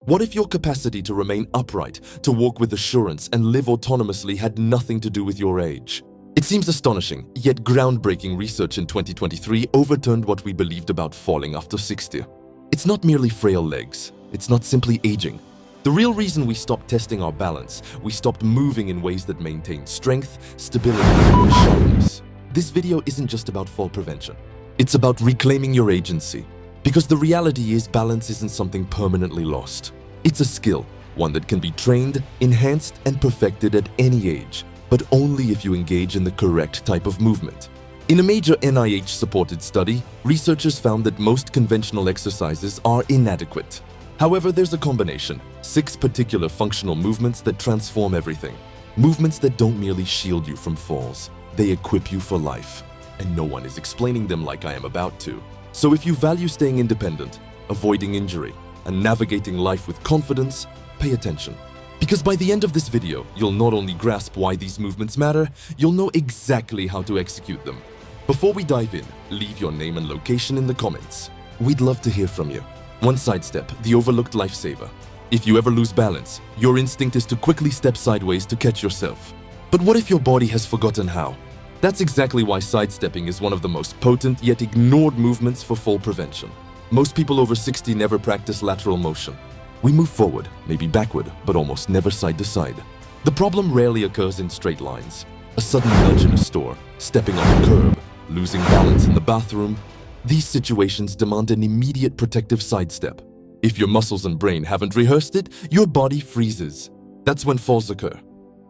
What if your capacity to remain upright, to walk with assurance, and live autonomously had nothing to do with your age? It seems astonishing, yet groundbreaking research in 2023 overturned what we believed about falling after 60. It's not merely frail legs. It's not simply aging. The real reason we stopped testing our balance, we stopped moving in ways that maintain strength, stability, and sharpness. This video isn't just about fall prevention. It's about reclaiming your agency. Because the reality is, balance isn't something permanently lost. It's a skill, one that can be trained, enhanced, and perfected at any age, but only if you engage in the correct type of movement. In a major NIH-supported study, researchers found that most conventional exercises are inadequate. However, there's a combination, 6 particular functional movements that transform everything. Movements that don't merely shield you from falls, they equip you for life. And no one is explaining them like I am about to. So if you value staying independent, avoiding injury, and navigating life with confidence, pay attention. Because by the end of this video, you'll not only grasp why these movements matter, you'll know exactly how to execute them. Before we dive in, leave your name and location in the comments. We'd love to hear from you. One sidestep, the overlooked Lifesaver. If you ever lose balance, your instinct is to quickly step sideways to catch yourself. But what if your body has forgotten how? That's exactly why sidestepping is one of the most potent yet ignored movements for fall prevention. Most people over 60 never practice lateral motion. We move forward, maybe backward, but almost never side to side. The problem rarely occurs in straight lines. A sudden nudge in a store, stepping off a curb, losing balance in the bathroom. These situations demand an immediate protective sidestep. If your muscles and brain haven't rehearsed it, your body freezes. That's when falls occur.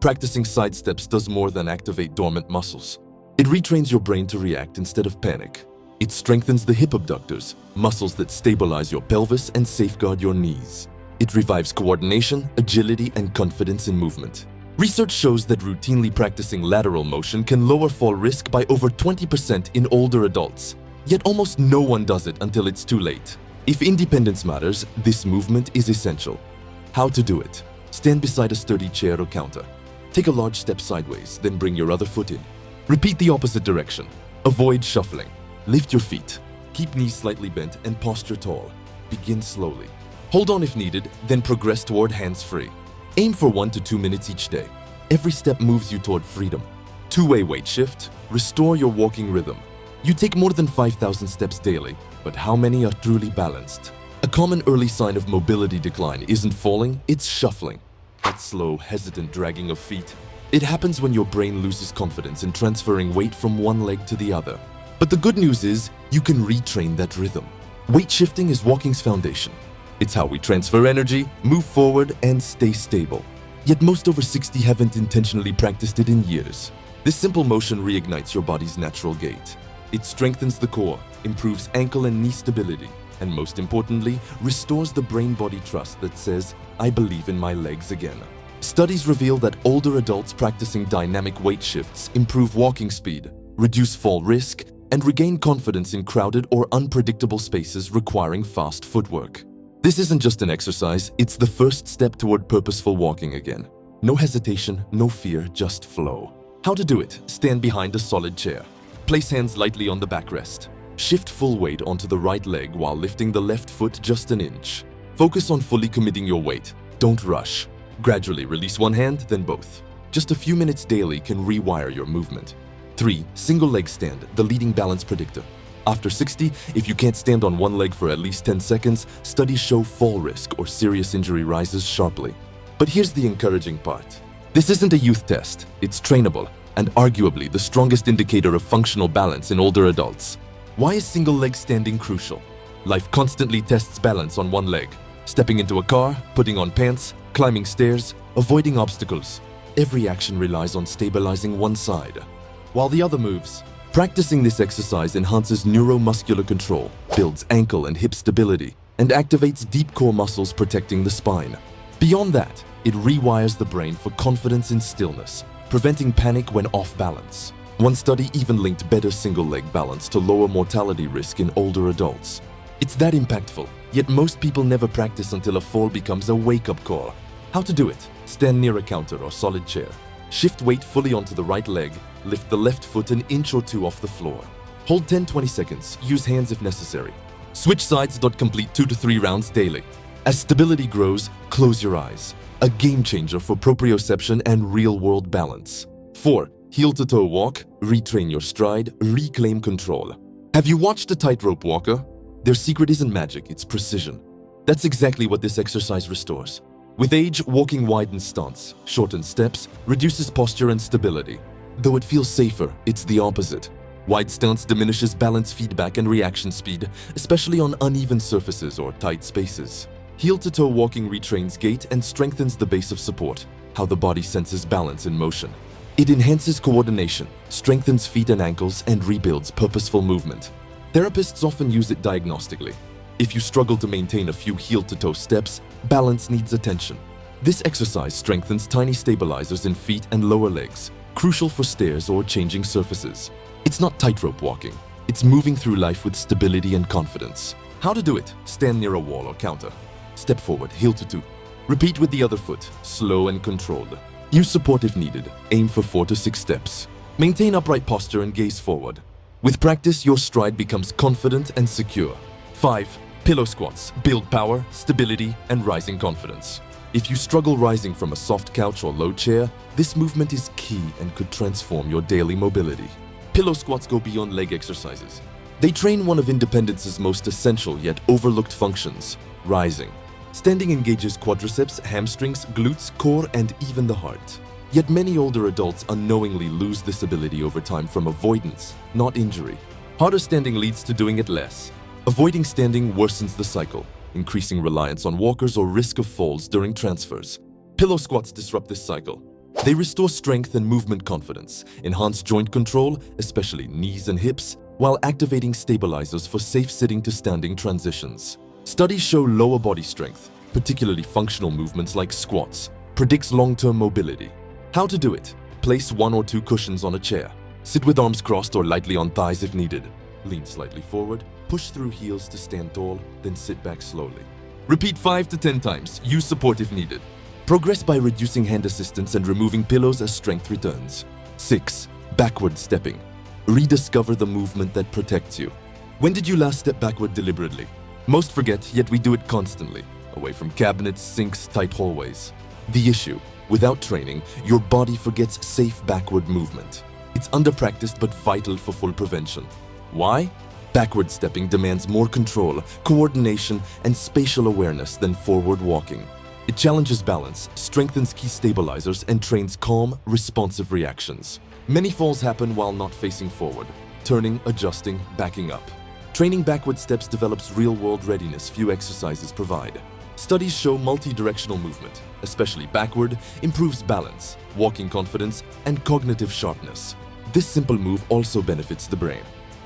Practicing sidesteps does more than activate dormant muscles. It retrains your brain to react instead of panic. It strengthens the hip abductors, muscles that stabilize your pelvis and safeguard your knees. It revives coordination, agility, and confidence in movement. Research shows that routinely practicing lateral motion can lower fall risk by over 20% in older adults. Yet almost no one does it until it's too late. If independence matters, this movement is essential. How to do it? Stand beside a sturdy chair or counter. Take a large step sideways, then bring your other foot in. Repeat the opposite direction. Avoid shuffling. Lift your feet. Keep knees slightly bent and posture tall. Begin slowly. Hold on if needed, then progress toward hands-free. Aim for 1 to 2 minutes each day. Every step moves you toward freedom. Two-way weight shift. Restore your walking rhythm. You take more than 5,000 steps daily, but how many are truly balanced? A common early sign of mobility decline isn't falling, it's shuffling. That slow, hesitant dragging of feet. It happens when your brain loses confidence in transferring weight from one leg to the other. But the good news is, you can retrain that rhythm. Weight shifting is walking's foundation. It's how we transfer energy, move forward, and stay stable. Yet most over 60 haven't intentionally practiced it in years. This simple motion reignites your body's natural gait. It strengthens the core, improves ankle and knee stability, and most importantly, restores the brain-body trust that says, I believe in my legs again. Studies reveal that older adults practicing dynamic weight shifts improve walking speed, reduce fall risk, and regain confidence in crowded or unpredictable spaces requiring fast footwork. This isn't just an exercise, it's the first step toward purposeful walking again. No hesitation, no fear, just flow. How to do it? Stand behind a solid chair. Place hands lightly on the backrest. Shift full weight onto the right leg while lifting the left foot just an inch. Focus on fully committing your weight. Don't rush. Gradually release one hand, then both. Just a few minutes daily can rewire your movement. 3. Single leg stand, the leading balance predictor. After 60, if you can't stand on one leg for at least 10 seconds, studies show fall risk or serious injury rises sharply. But here's the encouraging part. This isn't a youth test, it's trainable, and arguably the strongest indicator of functional balance in older adults. Why is single leg standing crucial? Life constantly tests balance on one leg. Stepping into a car, putting on pants, climbing stairs, avoiding obstacles. Every action relies on stabilizing one side, while the other moves. Practicing this exercise enhances neuromuscular control, builds ankle and hip stability, and activates deep core muscles protecting the spine. Beyond that, it rewires the brain for confidence in stillness, preventing panic when off balance. One study even linked better single-leg balance to lower mortality risk in older adults. It's that impactful, yet most people never practice until a fall becomes a wake-up call. How to do it? Stand near a counter or solid chair. Shift weight fully onto the right leg, lift the left foot an inch or 2 off the floor. Hold 10-20 seconds, use hands if necessary. Switch sides. Complete 2 to 3 rounds daily. As stability grows, close your eyes. A game changer for proprioception and real-world balance. 4. Heel-to-toe walk, retrain your stride, reclaim control. Have you watched a tightrope walker? Their secret isn't magic, it's precision. That's exactly what this exercise restores. With age, walking widens stance, shortens steps, reduces posture and stability. Though it feels safer, it's the opposite. Wide stance diminishes balance feedback and reaction speed, especially on uneven surfaces or tight spaces. Heel-to-toe walking retrains gait and strengthens the base of support, how the body senses balance in motion. It enhances coordination, strengthens feet and ankles, and rebuilds purposeful movement. Therapists often use it diagnostically. If you struggle to maintain a few heel-to-toe steps, balance needs attention. This exercise strengthens tiny stabilizers in feet and lower legs, crucial for stairs or changing surfaces. It's not tightrope walking. It's moving through life with stability and confidence. How to do it? Stand near a wall or counter. Step forward, heel-to-toe. Repeat with the other foot, slow and controlled. Use support if needed. Aim for 4 to 6 steps. Maintain upright posture and gaze forward. With practice, your stride becomes confident and secure. 5. Pillow squats. Build power, stability, and rising confidence. If you struggle rising from a soft couch or low chair, this movement is key and could transform your daily mobility. Pillow squats go beyond leg exercises. They train one of independence's most essential yet overlooked functions, rising. Standing engages quadriceps, hamstrings, glutes, core, and even the heart. Yet many older adults unknowingly lose this ability over time from avoidance, not injury. Harder standing leads to doing it less. Avoiding standing worsens the cycle, increasing reliance on walkers or risk of falls during transfers. Pillow squats disrupt this cycle. They restore strength and movement confidence, enhance joint control, especially knees and hips, while activating stabilizers for safe sitting to standing transitions. Studies show lower body strength, particularly functional movements like squats, predicts long-term mobility. How to do it? Place 1 or 2 cushions on a chair. Sit with arms crossed or lightly on thighs if needed. Lean slightly forward, push through heels to stand tall, then sit back slowly. Repeat 5 to 10 times. Use support if needed. Progress by reducing hand assistance and removing pillows as strength returns. 6. Backward stepping. Rediscover the movement that protects you. When did you last step backward deliberately? Most forget, yet we do it constantly, away from cabinets, sinks, tight hallways. The issue, without training, your body forgets safe backward movement. It's under-practiced but vital for full prevention. Why? Backward stepping demands more control, coordination, and spatial awareness than forward walking. It challenges balance, strengthens key stabilizers, and trains calm, responsive reactions. Many falls happen while not facing forward, turning, adjusting, backing up. Training backward steps develops real-world readiness few exercises provide. Studies show multi-directional movement, especially backward, improves balance, walking confidence, and cognitive sharpness. This simple move also benefits the brain.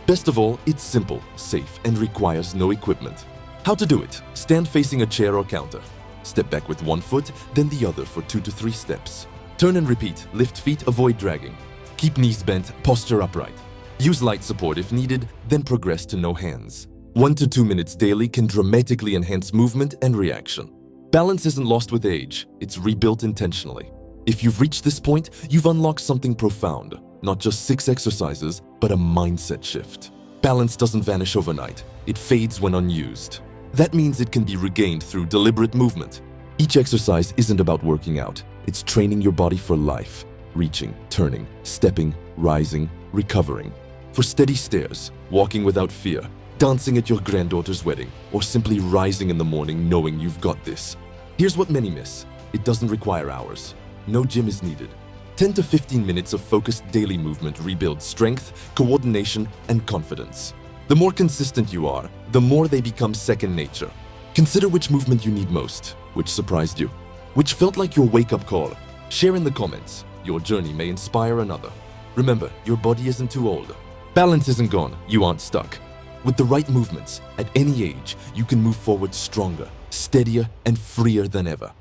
Best of all, it's simple, safe, and requires no equipment. How to do it? Stand facing a chair or counter. Step back with 1 foot, then the other for 2 to 3 steps. Turn and repeat, lift feet, avoid dragging. Keep knees bent, posture upright. Use light support if needed, then progress to no hands. 1 to 2 minutes daily can dramatically enhance movement and reaction. Balance isn't lost with age, it's rebuilt intentionally. If you've reached this point, you've unlocked something profound. Not just 6 exercises, but a mindset shift. Balance doesn't vanish overnight, it fades when unused. That means it can be regained through deliberate movement. Each exercise isn't about working out, it's training your body for life. Reaching, turning, stepping, rising, recovering. For steady stairs, walking without fear, dancing at your granddaughter's wedding, or simply rising in the morning knowing you've got this. Here's what many miss. It doesn't require hours. No gym is needed. 10 to 15 minutes of focused daily movement rebuilds strength, coordination, and confidence. The more consistent you are, the more they become second nature. Consider which movement you need most, which surprised you, which felt like your wake-up call. Share in the comments. Your journey may inspire another. Remember, your body isn't too old. Balance isn't gone, you aren't stuck. With the right movements, at any age, you can move forward stronger, steadier, and freer than ever.